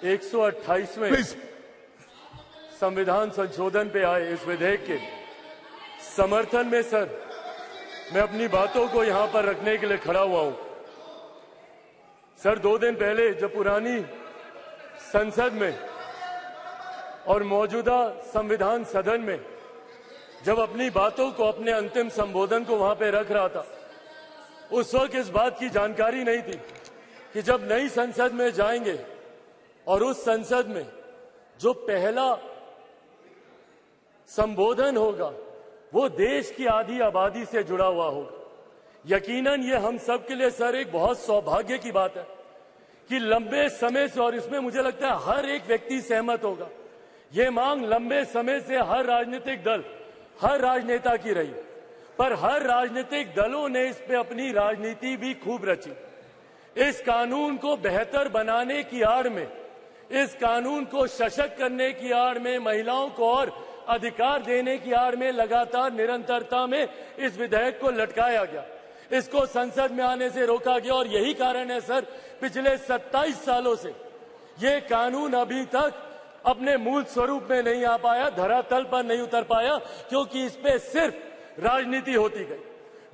128वें संविधान संशोधन पे आए इस विधेयक के समर्थन में सर मैं अपनी बातों को यहां पर रखने के लिए खड़ा हुआ हूं। सर 2 दिन पहले जब पुरानी संसद में और मौजूदा संविधान सदन में जब अपनी बातों को अपने अंतिम संबोधन को वहां पे रख रहा था, उस वक्त इस बात की जानकारी नहीं थी कि जब नई संसद में जाएंगे और उस संसद में जो पहला संबोधन होगा वो देश की आधी आबादी से जुड़ा हुआ होगा। यकीनन ये हम सब के लिए सर एक बहुत सौभाग्य की बात है कि लंबे समय से, और इसमें मुझे लगता है हर एक व्यक्ति सहमत होगा, ये मांग लंबे समय से हर राजनीतिक दल, हर राजनेता की रही, पर हर राजनीतिक दलों ने इस पे अपनी राजनीति भी खूब रची। इस कानून को बेहतर बनाने की आड़ में, इस कानून को सशक्त करने की आड़ में, महिलाओं को और अधिकार देने की आड़ में लगातार निरंतरता में इस विधेयक को लटकाया गया, इसको संसद में आने से रोका गया। और यही कारण है सर, पिछले 27 सालों से ये कानून अभी तक अपने मूल स्वरूप में नहीं आ पाया, धरातल पर नहीं उतर पाया, क्योंकि इस पे सिर्फ राजनीति होती गई।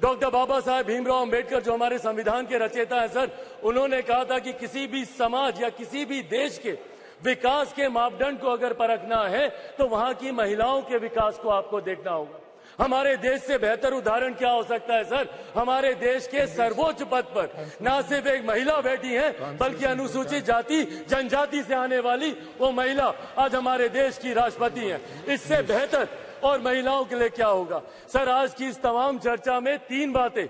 डॉक्टर बाबा साहेब भीमराव अंबेडकर जो हमारे संविधान के रचयिता हैं सर, उन्होंने कहा था कि किसी भी समाज या किसी भी देश के विकास के मापदंड को अगर परखना है तो वहां की महिलाओं के विकास को आपको देखना होगा। हमारे देश से बेहतर उदाहरण क्या हो सकता है सर? हमारे देश के सर्वोच्च पद पर न सिर्फ एक महिला बैठी है, बल्कि अनुसूचित जाति जनजाति से आने वाली वो महिला आज हमारे देश की राष्ट्रपति है। इससे बेहतर और महिलाओं के लिए क्या होगा? सर, आज की इस तमाम चर्चा में 3 बातें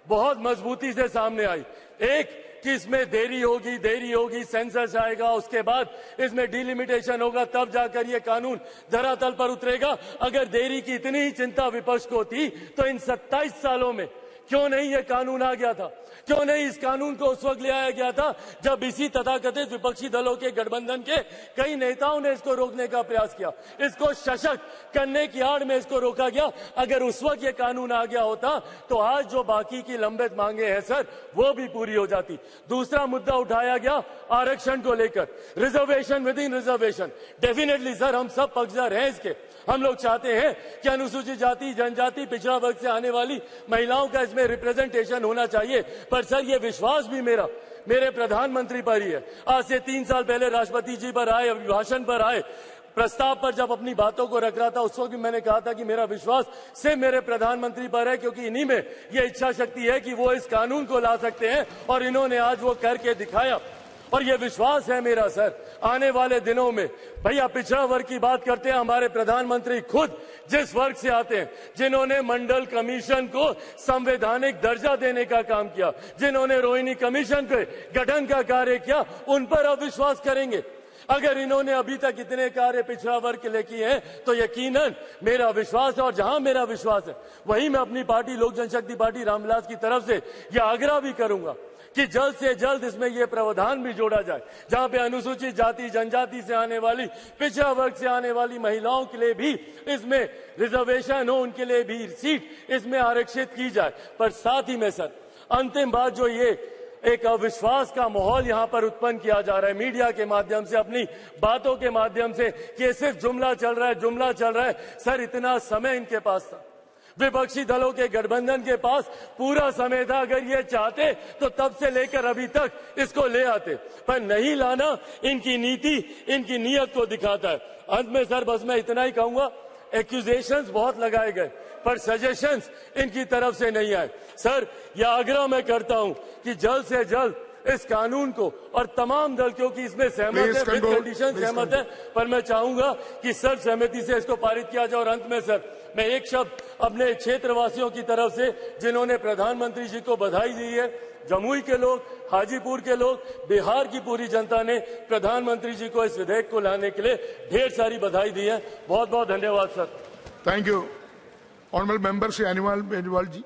बहुत मजबूती से सामने आई। एक कि इसमें देरी होगी, सेंसस आएगा, उसके बाद इसमें डिलिमिटेशन होगा, तब जाकर ये कानून धरातल पर उतरेगा। अगर देरी की इतनी ही चिंता विपक्ष को थी तो इन 27 सालों में क्यों नहीं ये कानून आ गया था? क्यों नहीं इस कानून को उस वक्त ले आया गया था जब इसी तथाकथित विपक्षी दलों के गठबंधन के कई नेताओं ने इसको रोकने का प्रयास किया, इसको सशक्त करने की आड़ में इसको रोका गया। अगर उस वक्त ये कानून आ गया होता तो आज जो बाकी की लंबित मांगे हैं सर, वो भी पूरी हो जाती। दूसरा मुद्दा उठाया गया आरक्षण को लेकर, reservation with in reservation. Definitely sir, हम सब पक्षधर हैं इसके। हम लोग चाहते हैं कि अनुसूचित जाति, जनजाति, पिछड़ा वर्ग से आने वाली महिलाओं का इसमें रिप्रेजेंटेशन होना चाहिए। पर सर, ये विश्वास भी मेरे प्रधानमंत्री पर ही है। आज से 3 साल पहले राष्ट्रपति जी पर आए, अभिभाषण पर आए, प्रस्ताव पर जब अपनी बातों को रख रहा था, उस वक्त भी मैंने कहा था कि मेरा विश्वास सिर्फ मेरे प्रधानमंत्री पर है, क्योंकि इन्हीं में यह इच्छा शक्ति है कि वो इस कानून को ला सकते हैं, और इन्होंने आज वो करके दिखाया। और ये विश्वास है मेरा सर, आने वाले दिनों में, भैया पिछड़ा वर्ग की बात करते हैं, हमारे प्रधानमंत्री खुद जिस वर्ग से आते हैं, जिन्होंने मंडल कमीशन को संवैधानिक दर्जा देने का काम किया, जिन्होंने रोहिणी कमीशन के गठन का कार्य किया, उन पर अब विश्वास करेंगे। अगर इन्होंने अभी तक इतने कार्य पिछड़ा वर्ग के लिए किए हैं तो यकीनन मेरा विश्वास है, और जहां मेरा विश्वास है वहीं मैं अपनी पार्टी लोक जनशक्ति पार्टी रामविलास की तरफ से यह आग्रह भी करूंगा कि जल्द से जल्द इसमें यह प्रावधान भी जोड़ा जाए, जहां पे अनुसूचित जाति जनजाति से आने वाली, पिछड़ा वर्ग से आने वाली महिलाओं के लिए भी इसमें रिजर्वेशन हो, उनके लिए भी सीट इसमें आरक्षित की जाए। पर साथ ही में सर, अंतिम बात जो ये एक अविश्वास का माहौल यहां पर उत्पन्न किया जा रहा है मीडिया के माध्यम से, अपनी बातों के माध्यम से, कि सिर्फ जुमला चल रहा है। सर, इतना समय इनके पास था, विपक्षी दलों के गठबंधन के पास पूरा समय था। अगर ये चाहते तो तब से लेकर अभी तक इसको ले आते, पर नहीं लाना इनकी नीति, इनकी नीयत को दिखाता है। अंत में सर, बस मैं इतना ही कहूंगा, एक्यूजेशंस बहुत लगाए गए पर सजेशंस इनकी तरफ से नहीं आए। सर, यह आग्रह मैं करता हूं कि जल्द से जल्द इस कानून को, और तमाम दल क्योंकि इसमें सहमत है, विद कंडीशन सहमत है, पर मैं चाहूंगा कि सर्वसहमति से इसको पारित किया जाए। और अंत में सर, मैं एक शब्द अपने क्षेत्रवासियों की तरफ से, जिन्होंने प्रधानमंत्री जी को बधाई दी है, जमुई के लोग, हाजीपुर के लोग, बिहार की पूरी जनता ने प्रधानमंत्री जी को इस विधेयक को लाने के लिए ढेर सारी बधाई दी है। बहुत बहुत धन्यवाद sir. Thank you. Honourable member Shri Aniwal Beniwal ji.